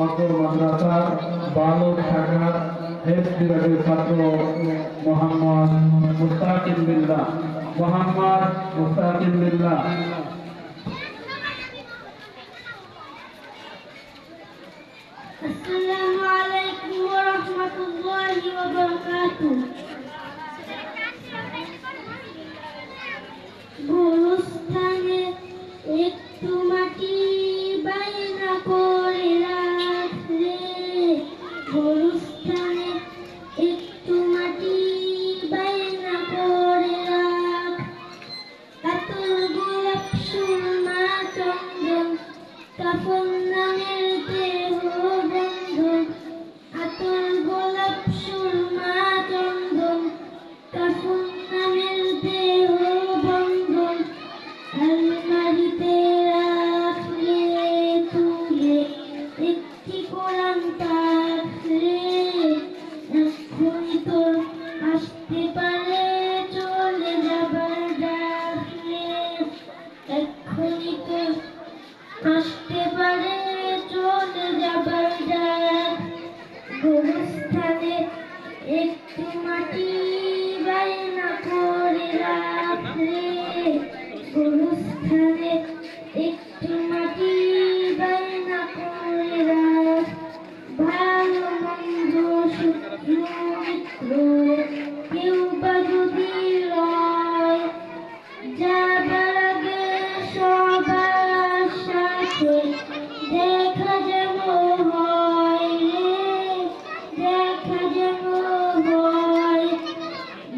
অন্তর মাদ্রাসার বালক শাখার হেফজ বিভাগের ছাত্র মোহাম্মদ মুস্তাকিম বিল্লাহ। আসসালামু আলাইকুম ওয়া রাহমাতুল্লাহি ওয়া বারাকাতুহু। গুরুস্থানে একটু মাটি বাইনা করে রাখলে, গুরুস্থানে একটু মাটি বাইনা করে রাখ। কাতল গোলাপ সুরমা চন্দন কাফন নামের দেহ বন্ধন। আতর গোলাপ সুরমা চন্দন কাফন নামের দেহ বন্ধন। আলমারিতে রাখলে তুলে একটি কোরআন থাকলে, এক্ষুনি তোর আসতে পারে চলে যাবার ডাকলে। এক্ষুনি তোর আসতে পারে চলে যাবার ডাক। গুরুস্থানে একটু মাটি বাইনা করে রাখলে, গুরুস্থানে একটু মাটি বাইনা করে রাখ। ভালো মন্দ শত্রু মিত্র কেউ বা যদি রয়, যাবার আগে সবার সাথে দেখা যেন হয় রে, দেখা যেন হয়।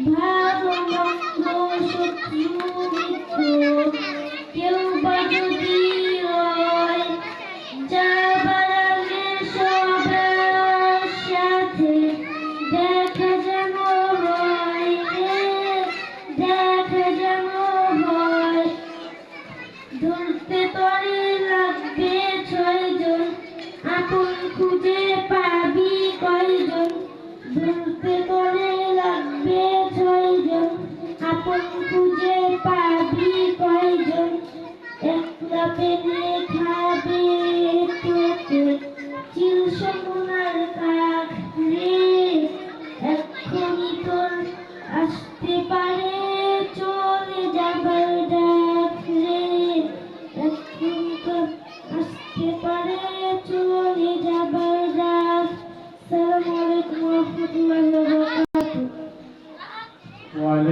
ভালো মন্দ শত্রু মিত্র কেউ বা যদি রয়, যাবার আগে সবার সাথে দেখা যেন হয় রে, দেখা যেন হয়। ধরতে তরে লাগবে 6 জন, আপন খুঁজে পাবি কয়জন। ধরতে তরে লাগবে 6 জন, আপন খুঁজে পাবি কয়জন। একলা পেলে খা